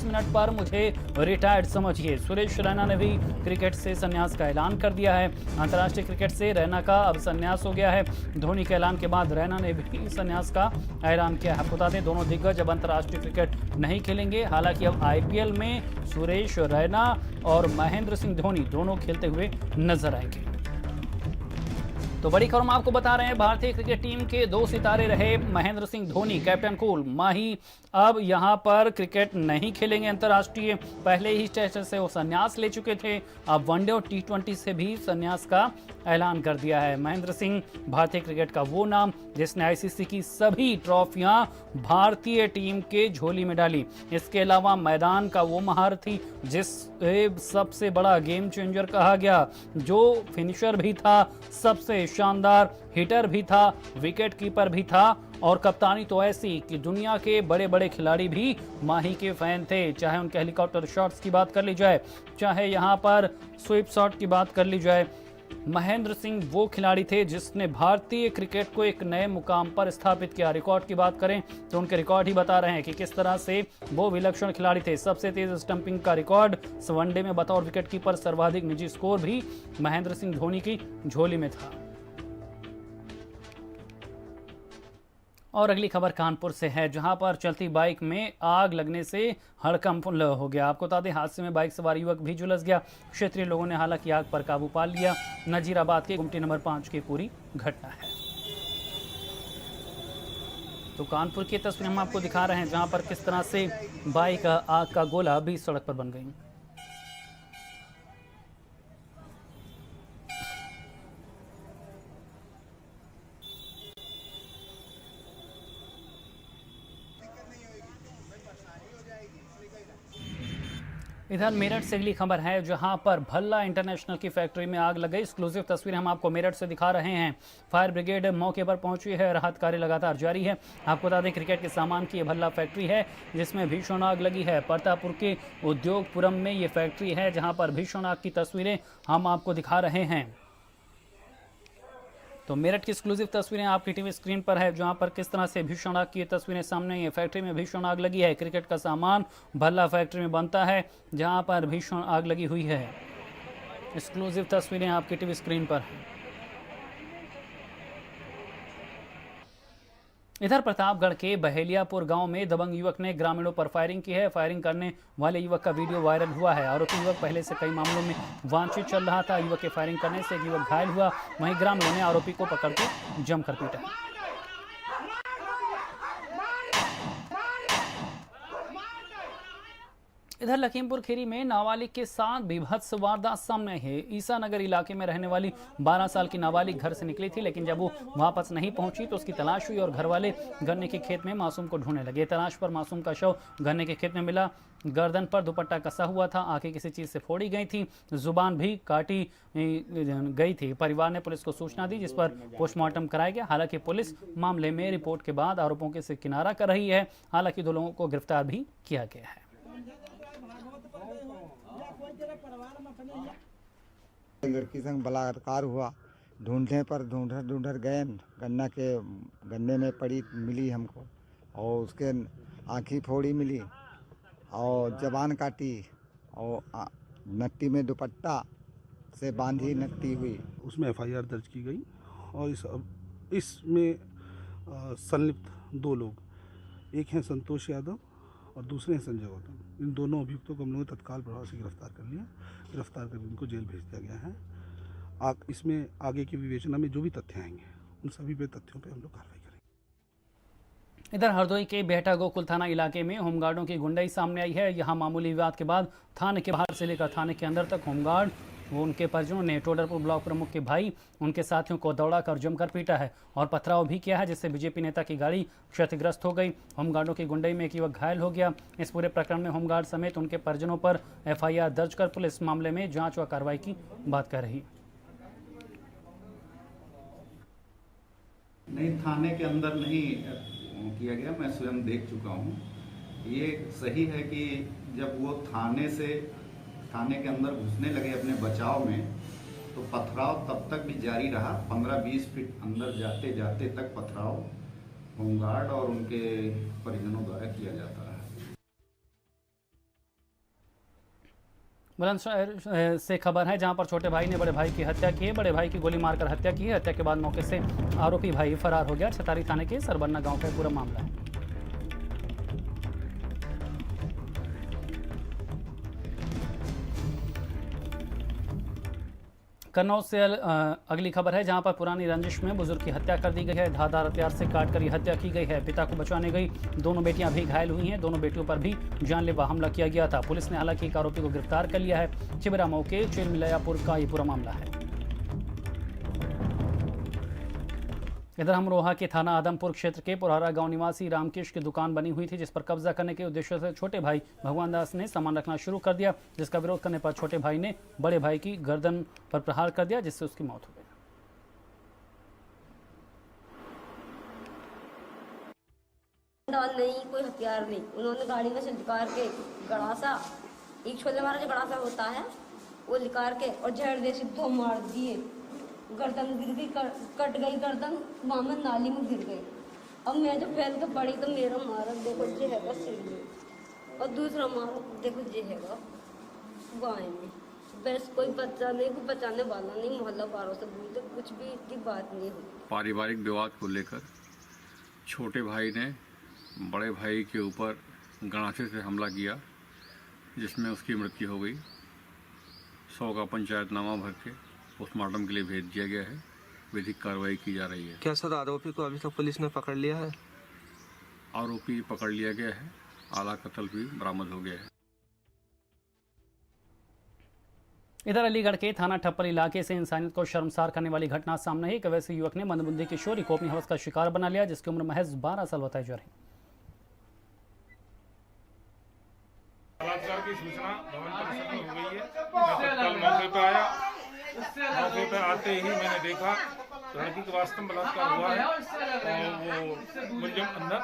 25 minute पर मुझे retired समझिए। सुरेश रैना ने भी क्रिकेट से संन्यास का ऐलान कर दिया है। अंतर्राष्ट्रीय क्रिकेट से रैना का अब संन्यास हो गया है। धोनी के ऐलान के बाद रैना ने भी संन्यास का ऐलान किया है। बता दें, दोनों दिग्गज अब अंतर्राष्ट्रीय क्रिकेट नहीं खेलेंगे। हालांकि अब आईपीएल में सुरेश रैना और महेंद्र सिंह धोनी दोनों खेलते हुए नजर आएंगे। तो बड़ी खबर हम आपको बता रहे हैं, भारतीय क्रिकेट टीम के 2 सितारे रहे महेंद्र सिंह धोनी, कैप्टन कूल माही, अब यहां पर क्रिकेट नहीं खेलेंगे अंतर्राष्ट्रीय। पहले ही टेस्ट से वो संन्यास ले चुके थे, अब वनडे और टी20 से भी संन्यास का ऐलान कर दिया है। महेंद्र सिंह भारतीय क्रिकेट का वो नाम जिसने आईसीसी की सभी ट्रॉफियां भारतीय टीम के झोली में डाली। इसके अलावा मैदान का वो महारथी जिसे सबसे बड़ा गेम चेंजर कहा गया, जो फिनिशर भी था, सबसे शानदार हिटर भी था, विकेट कीपर भी था और कप्तानी तो ऐसी कि दुनिया के बड़े बड़े खिलाड़ी भी माही के फैन थे। चाहे उनके हेलीकॉप्टर शॉट्स की बात कर ली जाए, चाहे यहां पर स्वीप शॉट की बात कर ली जाए, महेंद्र सिंह वो खिलाड़ी थे जिसने भारतीय क्रिकेट को एक नए मुकाम पर स्थापित किया। रिकॉर्ड की बात करें तो उनके रिकॉर्ड ही बता रहे हैं कि किस तरह से वो विलक्षण खिलाड़ी थे। सबसे तेज स्टंपिंग का रिकॉर्ड, वनडे में बतौर विकेटकीपर सर्वाधिक निजी स्कोर भी महेंद्र सिंह धोनी की झोली में था। और अगली खबर कानपुर से है, जहां पर चलती बाइक में आग लगने से हड़कंप हो गया। आपको बता दें, हादसे में बाइक सवार युवक भी झुलस गया। क्षेत्रीय लोगों ने हालांकि आग पर काबू पा लिया। नजीराबाद के गुमटी नंबर 5 की पूरी घटना है। तो कानपुर की तस्वीर हम आपको दिखा रहे हैं, जहां पर किस तरह से बाइक आग का गोला बीच सड़क पर बन गई। इधर मेरठ से अगली खबर है, जहां पर भल्ला इंटरनेशनल की फैक्ट्री में आग लग गई। एक्सक्लूसिव तस्वीर हम आपको मेरठ से दिखा रहे हैं। फायर ब्रिगेड मौके पर पहुंची है, राहत कार्य लगातार जारी है। आपको बता दें, क्रिकेट के सामान की ये भल्ला फैक्ट्री है जिसमें भीषण आग लगी है। परतापुर के उद्योगपुरम में ये फैक्ट्री है, जहां पर भीषण आग की तस्वीरें हम आपको दिखा रहे हैं। तो मेरठ की एक्सक्लूसिव तस्वीरें आपकी टीवी स्क्रीन पर है, जहां पर किस तरह से भीषण आग की तस्वीरें सामने आई है। फैक्ट्री में भीषण आग लगी है। क्रिकेट का सामान भल्ला फैक्ट्री में बनता है, जहां पर भीषण आग लगी हुई है। एक्सक्लूसिव तस्वीरें आपकी टीवी स्क्रीन पर है। इधर प्रतापगढ़ के बहेलियापुर गांव में दबंग युवक ने ग्रामीणों पर फायरिंग की है। फायरिंग करने वाले युवक का वीडियो वायरल हुआ है। आरोपी युवक पहले से कई मामलों में वांछित चल रहा था। युवक के फायरिंग करने से एक युवक घायल हुआ। वहीं ग्रामीणों ने आरोपी को पकड़ के जमकर पीटा। इधर लखीमपुर खीरी में नाबालिग के साथ बीभत्स वारदात सामने आई है। ईसा नगर इलाके में रहने वाली 12 साल की नाबालिग घर से निकली थी, लेकिन जब वो वापस नहीं पहुंची तो उसकी तलाश हुई और घर वाले गन्ने के खेत में मासूम को ढूंढने लगे। तलाश पर मासूम का शव गन्ने के खेत में मिला। गर्दन पर दुपट्टा कसा हुआ था, आंखें किसी चीज से फोड़ी गई थी, जुबान भी काटी गई थी। परिवार ने पुलिस को सूचना दी, जिस पर पोस्टमार्टम कराया गया। हालांकि पुलिस मामले में रिपोर्ट के बाद आरोपों के से किनारा कर रही है। हालांकि 2 लोगों को गिरफ्तार भी किया गया है। लड़की संग बलात्कार हुआ, ढूंढने पर ढूंढर गए, गन्ने में पड़ी मिली हमको, और उसके आँखी फोड़ी मिली और जबान काटी और नट्टी में दुपट्टा से बांधी नट्टी हुई। उसमें एफआईआर दर्ज की गई और इसमें संलिप्त 2 लोग, एक हैं संतोष यादव और दूसरे हैं संजय गौतम। इन दोनों अभियुक्तों को हम लोगों ने तत्काल प्रभाव से गिरफ्तार कर लिया। गिरफ्तार कर इनको जेल भेज दिया गया है। इसमें आगे की विवेचना में जो भी तथ्य आएंगे उन सभी पे तथ्यों पे हम लोग कार्रवाई करेंगे। इधर हरदोई के बेहटा गोकुल थाना इलाके में होमगार्डों की गुंडाई सामने आई है। यहां मामूली विवाद के बाद थाने के बाहर से लेकर थाने के अंदर तक होमगार्ड वो उनके परिजनों ने टोडरपुर ब्लॉक प्रमुख के भाई उनके साथियों को दौड़ाकर जमकर पीटा है और पथराव भी किया है, जिससे बीजेपी नेता की गाड़ी क्षतिग्रस्त हो गई। होमगार्डों की गुंडाई में एक युवक घायल हो गया। इस पूरे प्रकरण में होमगार्ड समेत उनके परिजनों पर एफआईआर दर्ज कर पुलिस मामले में जांच व कार्रवाई की बात कर रही। नहीं, थाने के अंदर नहीं किया गया, मैं स्वयं देख चुका हूँ। ये सही है कि जब वो थाने के अंदर घुसने लगे अपने बचाव में, तो पथराव तब तक भी जारी रहा। 15-20 फीट अंदर जाते जाते तक पथराव होमगार्ड और उनके परिजनों द्वारा किया जाता रहा। बुलंदशहर से खबर है जहां पर छोटे भाई ने बड़े भाई की हत्या की है। बड़े भाई की गोली मारकर हत्या की है। हत्या के बाद मौके से आरोपी भाई फरार हो गया। छतारी थाने के सरबन्ना गांव का पूरा मामला है। कन्नौज से अगली खबर है जहां पर पुरानी रंजिश में बुजुर्ग की हत्या कर दी गई है। धारदार हथियार से काटकर यह हत्या की गई है। पिता को बचाने गई दोनों बेटियां भी घायल हुई हैं। दोनों बेटियों पर भी जानलेवा हमला किया गया था। पुलिस ने हालांकि एक आरोपी को गिरफ्तार कर लिया है। चिबरा मौके चिलमिलायापुर का ये पूरा मामला है। इधर अमरोहा के थाना आदमपुर क्षेत्र के पुरहरा गांव निवासी रामकेश की दुकान बनी हुई थी, जिस पर कब्जा करने के उद्देश्य से छोटे भाई भगवान दास ने सामान रखना शुरू कर दिया, जिसका विरोध करने पर छोटे भाई ने बड़े भाई की गर्दन पर प्रहार कर दिया, जिससे उसकी मौत हो गई। नहीं, कोई हथियार नहीं। उन्होंने गाड़ी में से निकाल के गड़ासा, एक छोले वाला जो गड़ासा होता है वो निकाल के और झड़ दे से दो मार दिए। गर्दन गिर गई, कट गई गर्दन, वहाँ में नाली में गिर गई। अब मैं जो फैल के पड़ी तो मेरा मारा देखो जे हैगा सिर में, और दूसरा मारा देखो जे हैगा बाएं में। बस कोई बच्चा नहीं, कोई बचाने वाला नहीं। मोहल्ला वालों से बोलते कुछ भी इतनी बात नहीं हुई। पारिवारिक विवाद को लेकर छोटे भाई ने बड़े भाई के ऊपर गणासे से हमला किया, जिसमें उसकी मृत्यु हो गई। 100 का पंचायतनामा भर के पोस्टमार्टम के लिए भेज दिया गया है। विधिक कार्रवाई की जा रही है। क्या सर आरोपी को अभी तक पुलिस ने पकड़ लिया है? आरोपी पकड़ लिया गया है। आला कत्ल भी बरामद हो गया है। इधर अलीगढ़ के थाना ठप्पल इलाके से इंसानियत को शर्मसार करने वाली घटना सामने आई। एक अवैध युवक ने मंदबुद्धि किशोरी को अपनी हवस का शिकार बना लिया, जिसकी उम्र महज 12 साल बताई जा रही। बलात्कार की सूचना भवन परिसर में हो गई है। मैं तत्काल मौके पर आया। मौके पर आते ही मैंने देखा लड़की के वास्तव में बलात्कार हुआ है और वो मुलजिम अंदर।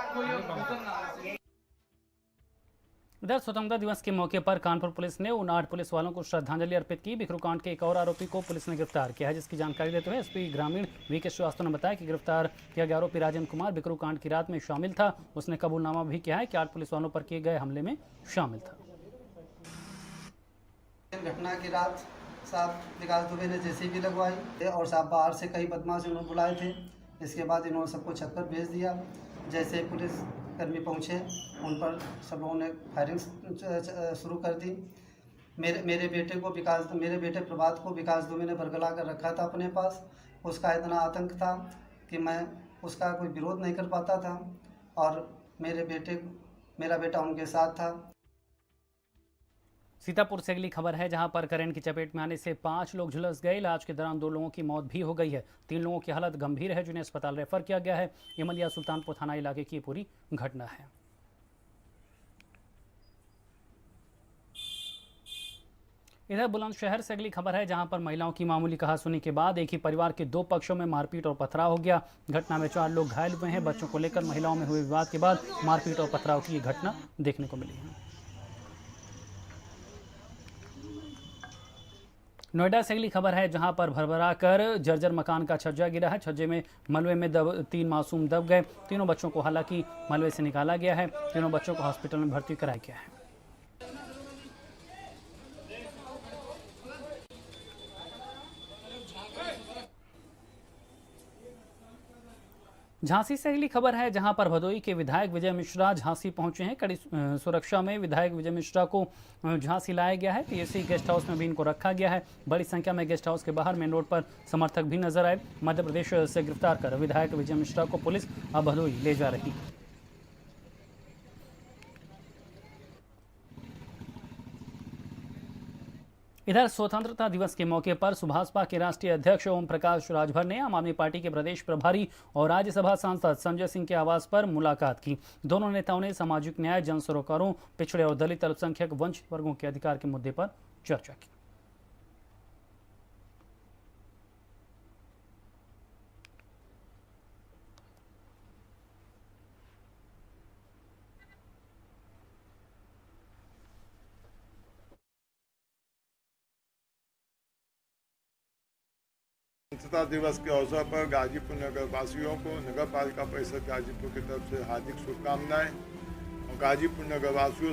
इधर स्वतंत्रता दिवस के मौके पर कानपुर पुलिस ने उन 8 पुलिस वालों को श्रद्धांजलि अर्पित की। बिकरू कांड के एक और आरोपी को पुलिस ने गिरफ्तार किया है, जिसकी जानकारी देते हुए एसपी ग्रामीण वीके श्रीवास्तव ने बताया कि गिरफ्तार किया गया आरोपी राजेंद्र कुमार बिकरू कांड की रात में शामिल था। उसने कबूलनामा भी किया है कि 8 पुलिस वालों पर किए गए हमले में शामिल था। घटना की रात साहब विकास दुबे ने जेसीबी लगवाई और साहब बाहर से कई बदमाश इन्होंने बुलाए थे। इसके बाद इन्होंने सबको छत पर भेज दिया। जैसे पुलिस कर्मी पहुँचे उन पर सब लोगों ने फायरिंग शुरू कर दी। मेरे बेटे प्रभात को विकास दुबे ने बरगला कर रखा था अपने पास। उसका इतना आतंक था कि मैं उसका कोई विरोध नहीं कर पाता था और मेरा बेटा उनके साथ था। सीतापुर से अगली खबर है जहां पर करंट की चपेट में आने से 5 लोग झुलस गए। इलाज के दौरान 2 लोगों की मौत भी हो गई है। 3 लोगों की हालत गंभीर है, जिन्हें अस्पताल रेफर किया गया है। इमलिया सुल्तानपुर थाना इलाके की पूरी घटना है। इधर बुलंदशहर से अगली खबर है जहां पर महिलाओं की मामूली कहासुनी के बाद एक ही परिवार के 2 पक्षों में मारपीट और पथराव हो गया। घटना में 4 लोग घायल हुए हैं। बच्चों को लेकर महिलाओं में हुए विवाद के बाद मारपीट और पथराव की घटना देखने को मिली है। नोएडा से अगली खबर है जहां पर भरभरा कर जर्जर मकान का छज्जा गिरा है। छज्जे में मलबे में 3 मासूम दब गए। तीनों बच्चों को हालांकि मलबे से निकाला गया है। तीनों बच्चों को हॉस्पिटल में भर्ती कराया गया है। झांसी से अगली खबर है जहां पर भदोई के विधायक विजय मिश्रा झांसी पहुंचे हैं। कड़ी सुरक्षा में विधायक विजय मिश्रा को झांसी लाया गया है। पीएससी गेस्ट हाउस में भी इनको रखा गया है। बड़ी संख्या में गेस्ट हाउस के बाहर मेन रोड पर समर्थक भी नजर आए। मध्य प्रदेश से गिरफ्तार कर विधायक विजय मिश्रा को पुलिस अब भदोई ले जा रही है। इधर स्वतंत्रता दिवस के मौके पर सुभाषपा के राष्ट्रीय अध्यक्ष ओम प्रकाश राजभर ने आम आदमी पार्टी के प्रदेश प्रभारी और राज्यसभा सांसद संजय सिंह के आवास पर मुलाकात की। दोनों नेताओं ने सामाजिक न्याय, जन सरोकारों, पिछड़े और दलित अल्पसंख्यक वंचित वर्गों के अधिकार के मुद्दे पर चर्चा की। स्वतंत्रता दिवस के अवसर पर गाजीपुर नगर वासियों को नगर पालिका परिषद गाजीपुर की तरफ से हार्दिक शुभकामनाएं। और गाजीपुर नगर वासियों